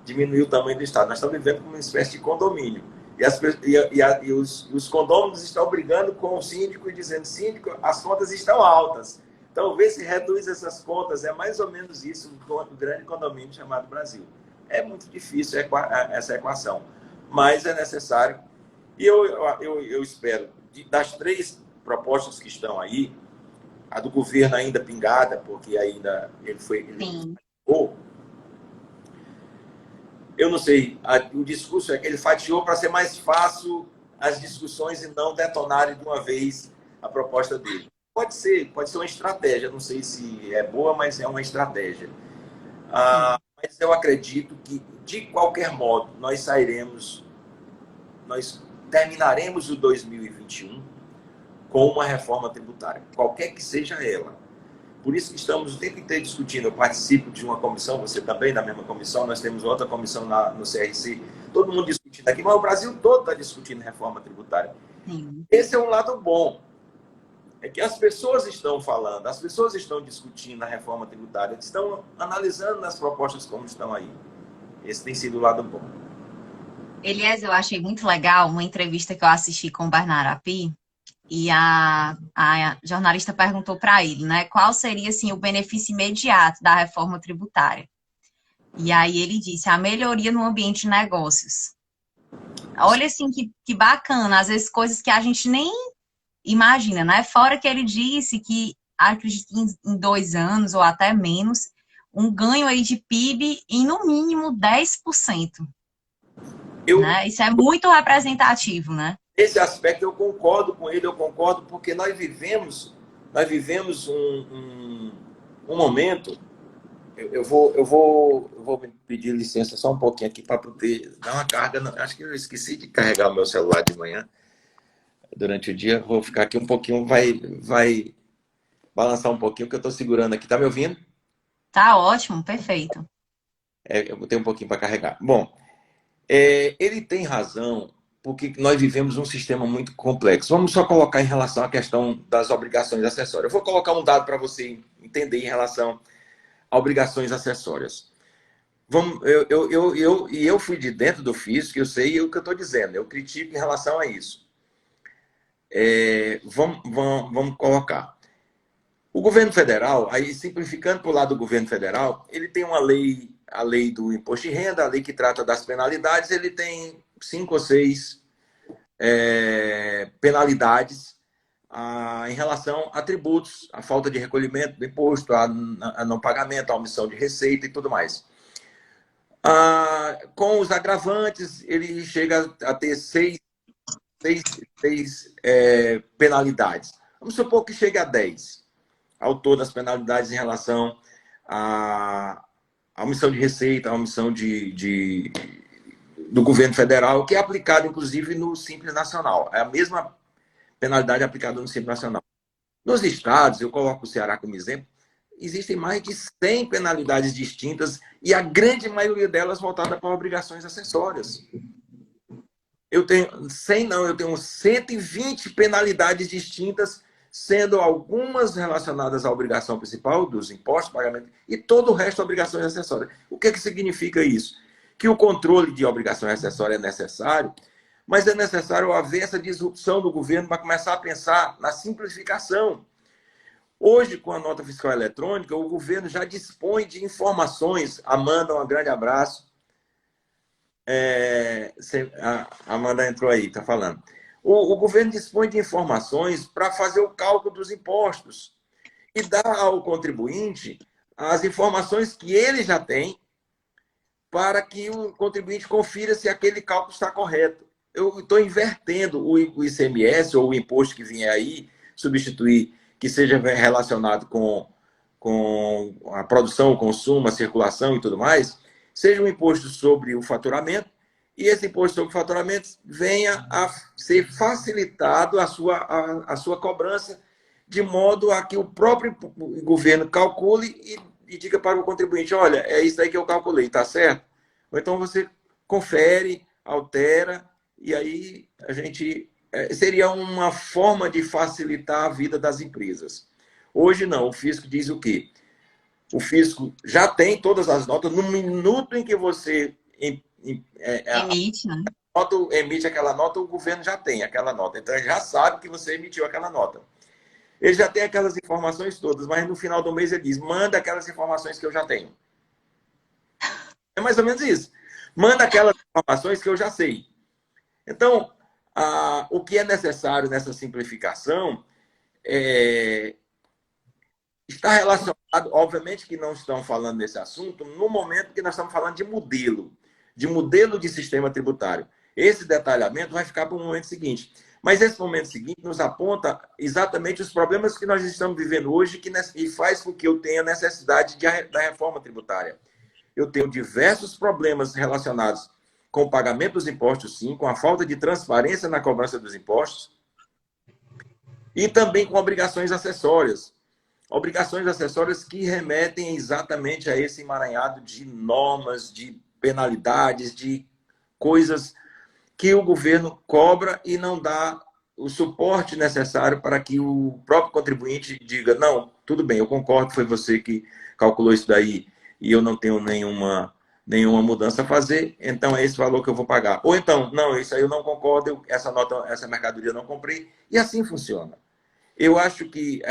diminuir o tamanho do Estado. Nós estamos vivendo como uma espécie de condomínio. E os condôminos estão brigando com o síndico e dizendo, síndico, as contas estão altas. Então, ver se reduz essas contas, é mais ou menos isso, um grande condomínio chamado Brasil. É muito difícil essa equação, mas é necessário. E eu espero, das 3 propostas que estão aí, a do governo ainda pingada, porque ainda ele fatiou. Eu não sei, o discurso é que ele fatiou para ser mais fácil as discussões e não detonarem de uma vez a proposta dele. Pode ser uma estratégia, não sei se é boa, mas é uma estratégia. Mas eu acredito que, de qualquer modo, nós terminaremos o 2021 com uma reforma tributária, qualquer que seja ela. Por isso que estamos o tempo inteiro discutindo. Eu participo de uma comissão, você também, da mesma comissão, nós temos outra comissão no CRC, todo mundo discutindo aqui, mas o Brasil todo está discutindo reforma tributária. Sim. Esse é um lado bom, é que as pessoas estão falando, as pessoas estão discutindo a reforma tributária, estão analisando as propostas como estão aí. Esse tem sido o lado bom. Elias, eu achei muito legal uma entrevista que eu assisti com o Bernardo Api, e a jornalista perguntou para ele, né, qual seria assim, o benefício imediato da reforma tributária. E aí ele disse, a melhoria no ambiente de negócios. Olha assim, que bacana, às vezes coisas que a gente nem imagina, né? Fora que ele disse que, acredito que em 2 anos ou até menos, um ganho aí de PIB em no mínimo 10%. Né? Isso é muito representativo, né? Esse aspecto eu concordo com ele, eu concordo porque nós vivemos um momento. Eu vou pedir licença só um pouquinho aqui para poder dar uma carga. Acho que eu esqueci de carregar o meu celular de manhã. Durante o dia, vou ficar aqui um pouquinho, vai balançar um pouquinho, que eu estou segurando aqui. Tá me ouvindo? Tá ótimo, perfeito. Eu botei um pouquinho para carregar. Bom, ele tem razão, porque nós vivemos um sistema muito complexo. Vamos só colocar em relação à questão das obrigações acessórias. Eu vou colocar um dado para você entender em relação a obrigações acessórias. Eu fui de dentro do físico, eu sei o que eu estou dizendo, eu critico em relação a isso. Vamos colocar. O governo federal, aí simplificando para o lado do governo federal, ele tem uma lei a lei do imposto de renda, a lei que trata das penalidades, ele tem 5 ou 6 penalidades em relação a tributos, a falta de recolhimento do imposto, a não pagamento, a omissão de receita e tudo mais. Com os agravantes, ele chega a ter seis penalidades. Vamos supor que chegue a 10 ao todo as penalidades em relação à omissão de receita, à omissão do governo federal, que é aplicado, inclusive, no Simples Nacional. É a mesma penalidade aplicada no Simples Nacional. Nos estados, eu coloco o Ceará como exemplo, existem mais de 100 penalidades distintas e a grande maioria delas voltada para obrigações acessórias. Eu tenho 100 não, eu tenho 120 penalidades distintas, sendo algumas relacionadas à obrigação principal dos impostos, pagamento, e todo o resto obrigações acessórias. O que significa isso? Que o controle de obrigações acessórias é necessário, mas é necessário haver essa disrupção do governo para começar a pensar na simplificação. Hoje, com a nota fiscal eletrônica, o governo já dispõe de informações. Amanda, um grande abraço. A Amanda entrou aí, está falando. O governo dispõe de informações para fazer o cálculo dos impostos e dá ao contribuinte as informações que ele já tem para que o contribuinte confira se aquele cálculo está correto. Eu estou invertendo o ICMS ou o imposto que vier aí, substituir que seja relacionado com a produção, o consumo, a circulação e tudo mais, seja um imposto sobre o faturamento, e esse imposto sobre o faturamento venha a ser facilitado a sua cobrança, de modo a que o próprio governo calcule e diga para o contribuinte, olha, é isso aí que eu calculei, tá certo? Ou então você confere, altera, e aí a gente... seria uma forma de facilitar a vida das empresas. Hoje não, o fisco diz o quê? O fisco já tem todas as notas. No minuto em que você Emite, né? emite aquela nota, o governo já tem aquela nota. Então, ele já sabe que você emitiu aquela nota. Ele já tem aquelas informações todas, mas no final do mês ele diz, manda aquelas informações que eu já tenho. É mais ou menos isso. Manda aquelas informações que eu já sei. Então, o que é necessário nessa simplificação está relacionado, obviamente que não estão falando desse assunto, no momento que nós estamos falando de modelo de sistema tributário. Esse detalhamento vai ficar para o momento seguinte. Mas esse momento seguinte nos aponta exatamente os problemas que nós estamos vivendo hoje e faz com que eu tenha necessidade da reforma tributária. Eu tenho diversos problemas relacionados com o pagamento dos impostos, sim, com a falta de transparência na cobrança dos impostos e também com obrigações acessórias. Obrigações acessórias que remetem exatamente a esse emaranhado de normas, de penalidades, de coisas que o governo cobra e não dá o suporte necessário para que o próprio contribuinte diga, não, tudo bem, eu concordo, foi você que calculou isso daí e eu não tenho nenhuma mudança a fazer, então é esse valor que eu vou pagar. Ou então, não, isso aí eu não concordo, essa mercadoria eu não comprei, e assim funciona. Eu acho que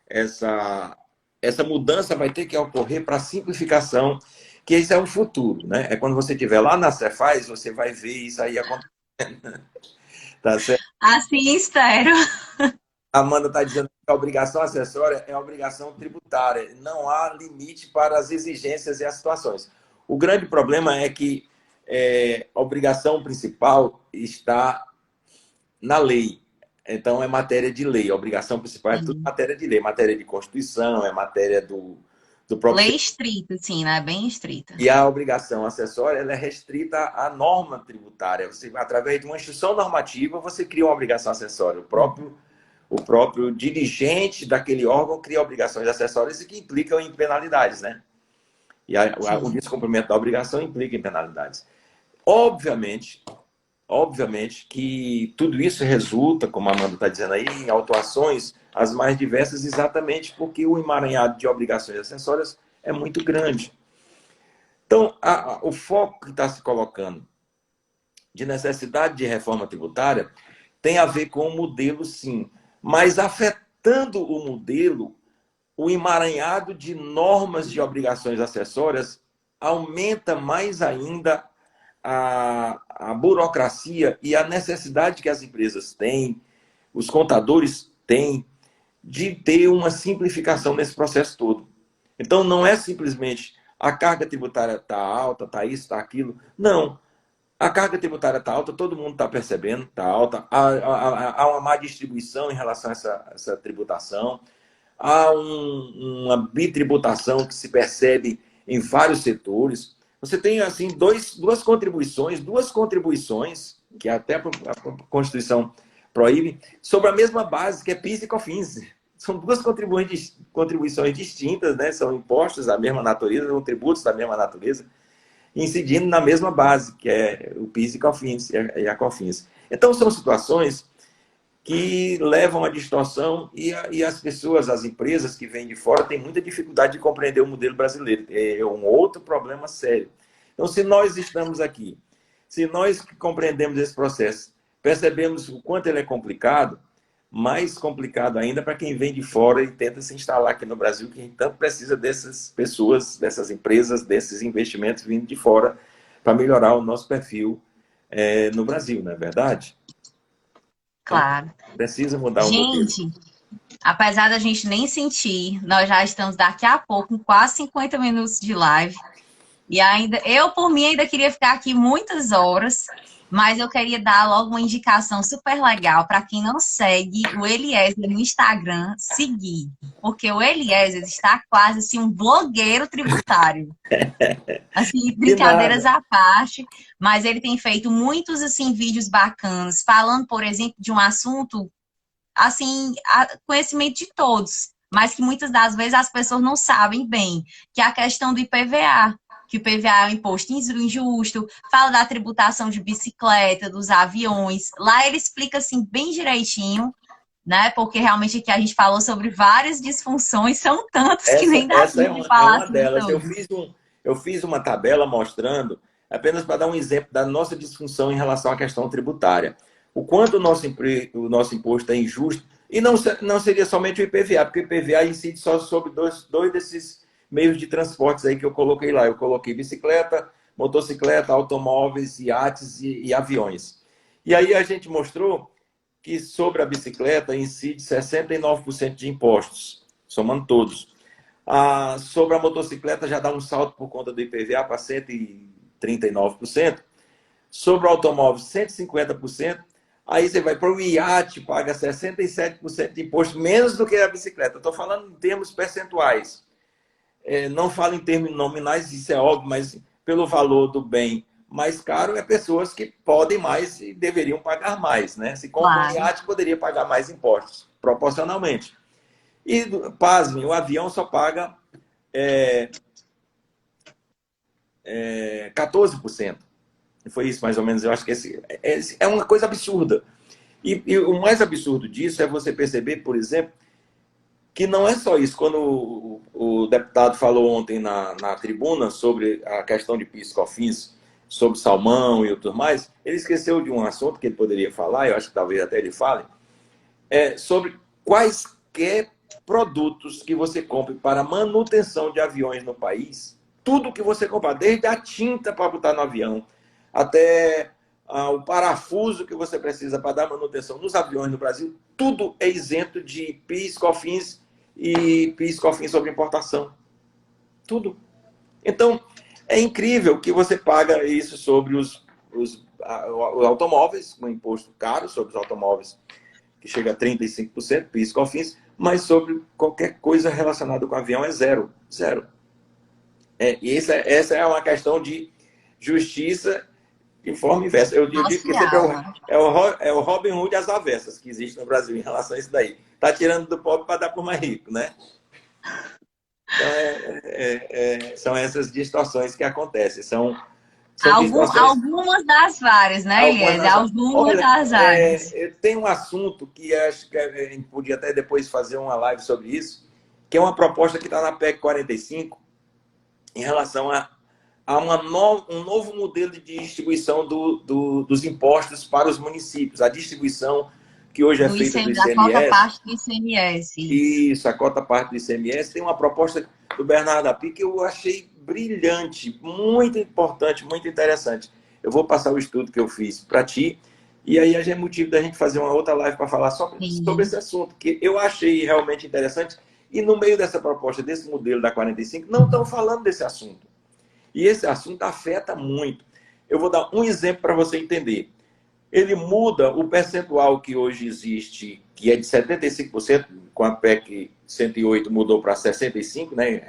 essa mudança vai ter que ocorrer para a simplificação, que esse é o futuro, né? É quando você estiver lá na Cefaz, você vai ver isso aí acontecendo. Tá certo? Assim espero. A Amanda está dizendo que a obrigação acessória é a obrigação tributária. Não há limite para as exigências e as situações. O grande problema é que a obrigação principal está na lei. Então, é matéria de lei. A obrigação principal é tudo matéria de lei. Matéria de Constituição, é matéria do próprio... Lei estrita, sim, né? Bem estrita. E a obrigação acessória ela é restrita à norma tributária. Você, através de uma instrução normativa, você cria uma obrigação acessória. O próprio dirigente daquele órgão cria obrigações acessórias e que implicam em penalidades, né? E o descumprimento da obrigação implica em penalidades. Obviamente que tudo isso resulta, como a Amanda está dizendo aí, em autuações as mais diversas, exatamente porque o emaranhado de obrigações acessórias é muito grande. Então, o foco que está se colocando de necessidade de reforma tributária tem a ver com o modelo, sim, mas afetando o modelo o emaranhado de normas de obrigações acessórias aumenta mais ainda a burocracia e a necessidade que as empresas têm, os contadores têm, de ter uma simplificação nesse processo todo. Então, não é simplesmente a carga tributária está alta, está isso, está aquilo. Não. A carga tributária está alta, todo mundo está percebendo, está alta. Há uma má distribuição em relação a essa tributação. Há uma bitributação que se percebe em vários setores. Você tem, assim, duas contribuições, que até a Constituição proíbe, sobre a mesma base, que é PIS e COFINS. São duas contribuições distintas, né? São impostos da mesma natureza, são tributos da mesma natureza, incidindo na mesma base, que é o PIS e COFINS, e a COFINS. Então, são situações que levam à distorção e as pessoas, as empresas que vêm de fora, têm muita dificuldade de compreender o modelo brasileiro. É um outro problema sério. Então, se nós estamos aqui, se nós compreendemos esse processo, percebemos o quanto ele é complicado, mais complicado ainda para quem vem de fora e tenta se instalar aqui no Brasil, que tanto precisa dessas pessoas, dessas empresas, desses investimentos vindo de fora para melhorar o nosso perfil no Brasil, não é verdade? Então, Claro. precisa mudar o modelo. Gente, apesar da gente nem sentir, nós já estamos daqui a pouco, com quase 50 minutos de live. E ainda, eu por mim ainda queria ficar aqui muitas horas, mas eu queria dar logo uma indicação super legal para quem não segue o Eliezer no Instagram, seguir. Porque o Eliezer está quase assim um blogueiro tributário. Assim, De brincadeiras nada. à parte, mas ele tem feito muitos assim vídeos bacanas, falando, por exemplo, de um assunto assim, conhecimento de todos, mas que muitas das vezes as pessoas não sabem bem, que é a questão do IPVA, que o IPVA é um imposto injusto, fala da tributação de bicicleta, dos aviões. Lá ele explica assim bem direitinho, né? Porque realmente aqui a gente falou sobre várias disfunções, são tantas que nem dá Essa tempo de é falar uma sobre delas. todas. Eu fiz uma tabela mostrando, apenas para dar um exemplo da nossa disfunção em relação à questão tributária. O quanto o nosso imposto é injusto, e não seria somente o IPVA, porque o IPVA incide só sobre dois desses meios de transportes aí que eu coloquei lá. Eu coloquei bicicleta, motocicleta, automóveis, iates e aviões. E aí a gente mostrou que sobre a bicicleta incide 69% de impostos, somando todos. Sobre a motocicleta já dá um salto por conta do IPVA para 139%. Sobre o automóvel, 150%. Aí você vai para o iate, paga 67% de imposto, menos do que a bicicleta. Estou falando em termos percentuais. Não falo em termos nominais, isso é óbvio, mas pelo valor do bem mais caro, é pessoas que podem mais e deveriam pagar mais. Né? Se compra um Claro. iate, poderia pagar mais impostos, proporcionalmente. E, pasmem, o avião só paga 14%. Foi isso, mais ou menos. Eu acho que é uma coisa absurda. E o mais absurdo disso é você perceber, por exemplo, que não é só isso. Quando o deputado falou ontem na tribuna sobre a questão de PIS/COFINS, sobre salmão e tudo mais, ele esqueceu de um assunto que ele poderia falar, eu acho que talvez até ele fale, sobre quaisquer produtos que você compre para manutenção de aviões no país, tudo que você comprar, desde a tinta para botar no avião, até o parafuso que você precisa para dar manutenção nos aviões no Brasil, tudo é isento de PIS, COFINS e PIS, COFINS sobre importação. Tudo. Então, é incrível que você paga isso sobre os automóveis, um imposto caro sobre os automóveis, que chega a 35%, PIS, COFINS, mas sobre qualquer coisa relacionada com o avião é zero. Zero. E essa é uma questão de justiça de forma inversa. Eu digo que sempre Social. é o Robin Hood às avessas que existe no Brasil em relação a isso daí. Está tirando do pobre para dar para o mais rico, né? Então, são essas distorções que acontecem. São distorções. Algumas das várias, né, Algumas Eliezer? razões. Algumas Olha, das áreas. tem um assunto que acho que a gente podia até depois fazer uma live sobre isso, que é uma proposta que está na PEC 45, em relação a um novo modelo de distribuição dos impostos para os municípios, a distribuição que hoje é Do feita do ICM, da cota ICMS. parte do ICMS, isso. Isso, a cota parte do ICMS. Tem uma proposta do Bernardo Api que eu achei brilhante, muito importante, muito interessante. Eu vou passar o estudo que eu fiz para ti, e aí a gente é motivo da gente fazer uma outra live para falar sobre Sim, esse assunto, que eu achei realmente interessante. E no meio dessa proposta, desse modelo da 45, não estão falando desse assunto. E esse assunto afeta muito. Eu vou dar um exemplo para você entender. Ele muda o percentual que hoje existe, que é de 75%, com a PEC 108 mudou para 65%, né?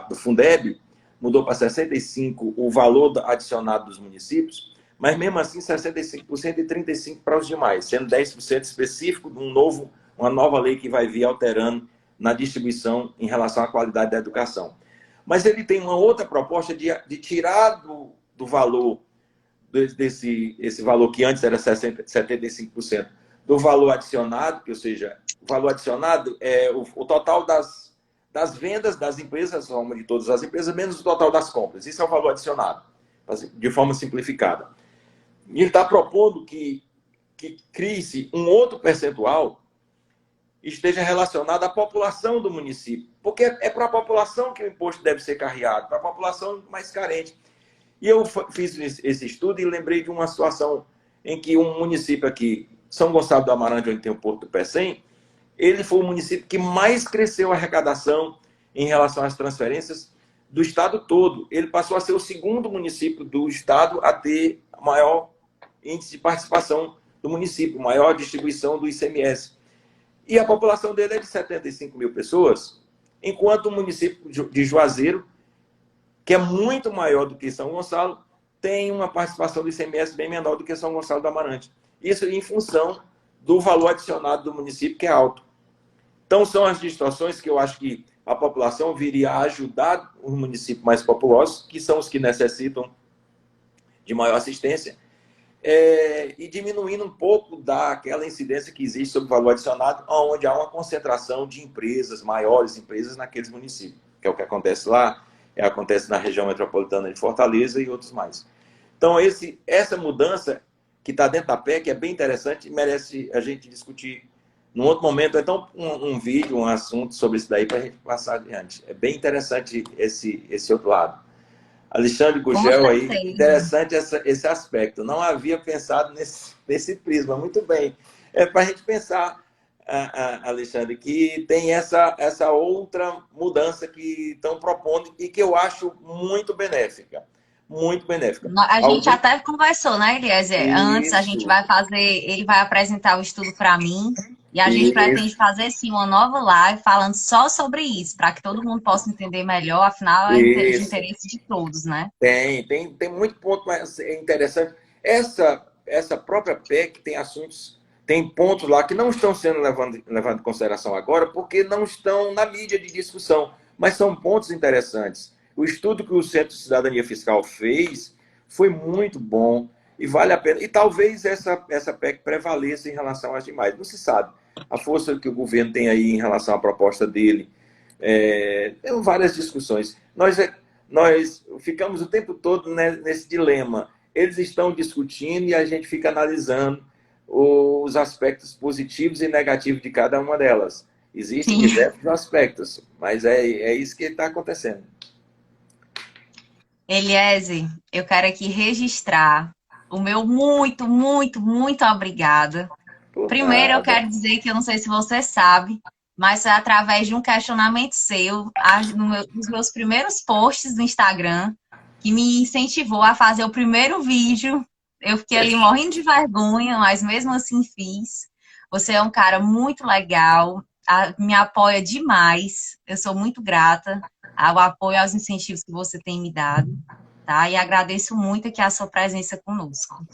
Do Fundeb, mudou para 65% o valor adicionado dos municípios, mas mesmo assim 65% e 35% para os demais, sendo 10% específico de uma nova lei que vai vir alterando na distribuição em relação à qualidade da educação. Mas ele tem uma outra proposta de tirar do valor esse valor que antes era 75% do valor adicionado, que, ou seja, o valor adicionado é o total das vendas das empresas, a soma de todas as empresas, menos o total das compras. Isso é o valor adicionado, de forma simplificada. E ele está propondo que crie-se um outro percentual esteja relacionado à população do município, porque é para a população que o imposto deve ser carreado, para a população mais carente. E eu fiz esse estudo e lembrei de uma situação em que um município aqui, São Gonçalo do Amarante, onde tem o Porto do Pecém, ele foi o município que mais cresceu a arrecadação em relação às transferências do estado todo. Ele passou a ser o segundo município do estado a ter maior índice de participação do município, maior distribuição do ICMS. E a população dele é de 75 mil pessoas, enquanto o município de Juazeiro, que é muito maior do que São Gonçalo, tem uma participação do ICMS bem menor do que São Gonçalo do Amarante. Isso em função do valor adicionado do município, que é alto. Então, são as distorções que eu acho que a população viria a ajudar os municípios mais populosos, que são os que necessitam de maior assistência, e diminuindo um pouco daquela incidência que existe sobre o valor adicionado, onde há uma concentração de empresas, maiores empresas, naqueles municípios, que é o que acontece lá, acontece na região metropolitana de Fortaleza e outros mais. Então, essa mudança que está dentro da PEC é bem interessante e merece a gente discutir num outro momento. Então, um vídeo, um assunto sobre isso daí para a gente passar adiante. É bem interessante esse outro lado. Alexandre com Gugel aí, certeza. interessante esse aspecto. Não havia pensado nesse prisma. Muito bem. É para a gente pensar, Alexandre, que tem essa outra mudança que estão propondo e que eu acho muito benéfica. Muito benéfica. A gente Algum... até conversou, né, Eliezer? Antes a gente Isso, vai fazer, ele vai apresentar o estudo para mim e a gente pretende isso, fazer sim uma nova live falando só sobre isso, para que todo mundo possa entender melhor, afinal é de isso. interesse de todos, né? Tem muito ponto mais interessante. Essa própria PEC tem assuntos, tem pontos lá que não estão sendo levados em consideração agora, porque não estão na mídia de discussão, mas são pontos interessantes. O estudo que o Centro de Cidadania Fiscal fez foi muito bom e vale a pena. E talvez essa PEC prevaleça em relação às demais. Não se sabe. A força que o governo tem aí em relação à proposta dele. Tem várias discussões. Nós ficamos o tempo todo nesse dilema. Eles estão discutindo e a gente fica analisando os aspectos positivos e negativos de cada uma delas. Existem Sim. diversos aspectos, mas é isso que está acontecendo. Eliezer, eu quero aqui registrar o meu muito, muito, muito obrigada. Por Primeiro, eu nada. quero dizer que eu não sei se você sabe, mas foi através de um questionamento seu, nos meus primeiros posts no Instagram, que me incentivou a fazer o primeiro vídeo. Eu fiquei ali morrendo de vergonha, mas mesmo assim fiz. Você é um cara muito legal, me apoia demais. Eu sou muito grata ao apoio, aos incentivos que você tem me dado, tá? E agradeço muito aqui a sua presença conosco.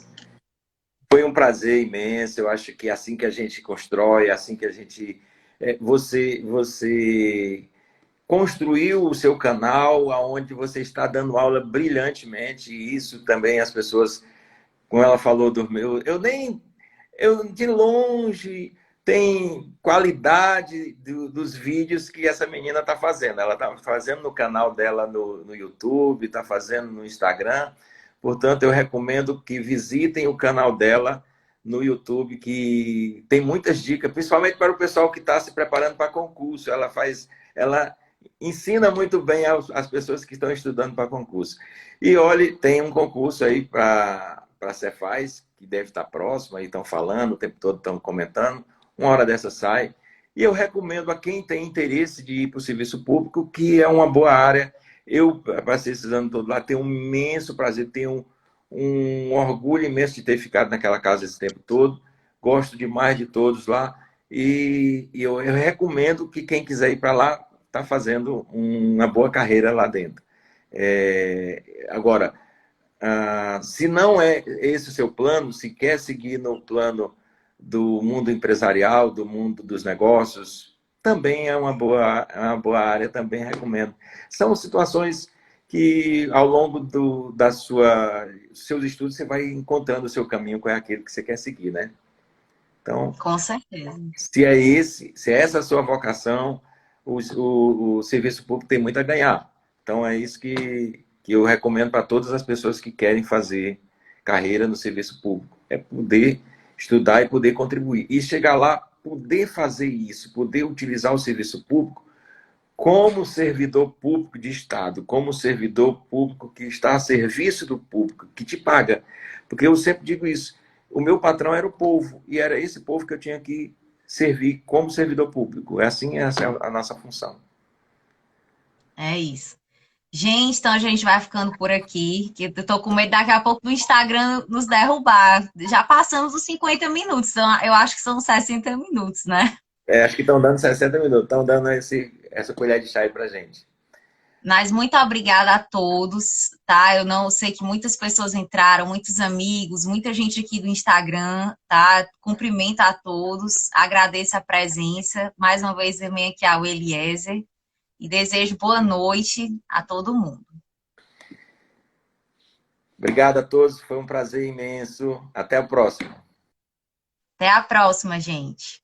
Foi um prazer imenso. Eu acho que é assim que a gente constrói, é assim que a gente. Você construiu o seu canal, aonde você está dando aula brilhantemente, e isso também as pessoas, como ela falou do meu, eu de longe tem qualidade dos vídeos que essa menina está fazendo. Ela está fazendo no canal dela no YouTube, está fazendo no Instagram. Portanto, eu recomendo que visitem o canal dela no YouTube que tem muitas dicas, principalmente para o pessoal que está se preparando para concurso. Ela ensina muito bem as pessoas que estão estudando para concurso. E olhe, tem um concurso aí para a Cefaz, que deve estar próximo, aí estão falando, o tempo todo estão comentando, uma hora dessa sai. E eu recomendo a quem tem interesse de ir para o serviço público, que é uma boa área. Eu passei esses anos todos lá, tenho um imenso prazer, tenho um orgulho imenso de ter ficado naquela casa esse tempo todo. Gosto demais de todos lá. E eu recomendo que quem quiser ir para lá está fazendo uma boa carreira lá dentro. Agora, se não é esse o seu plano, se quer seguir no plano do mundo empresarial, do mundo dos negócios, também é uma boa área, também recomendo. São situações que ao longo seus estudos você vai encontrando o seu caminho com aquele que você quer seguir, né? Então, Com certeza. se é essa a sua vocação, o serviço público tem muito a ganhar. Então, é isso que eu recomendo para todas as pessoas que querem fazer carreira no serviço público. É poder estudar e poder contribuir. E chegar lá, poder fazer isso, poder utilizar o serviço público como servidor público de Estado, como servidor público que está a serviço do público, que te paga. Porque eu sempre digo isso, o meu patrão era o povo, e era esse povo que eu tinha que servir como servidor público. Essa é a nossa função. É isso. Gente, então a gente vai ficando por aqui, que eu tô com medo daqui a pouco do Instagram nos derrubar. Já passamos os 50 minutos, então eu acho que são 60 minutos, né? Acho que estão dando 60 minutos, estão dando essa colher de chá aí pra gente. Mas muito obrigada a todos, tá? Eu não sei que muitas pessoas entraram, muitos amigos, muita gente aqui do Instagram, tá? Cumprimento a todos, agradeço a presença. Mais uma vez, eu venho aqui ao Eliezer e desejo boa noite a todo mundo. Obrigado a todos, foi um prazer imenso. Até a próxima. Até a próxima, gente.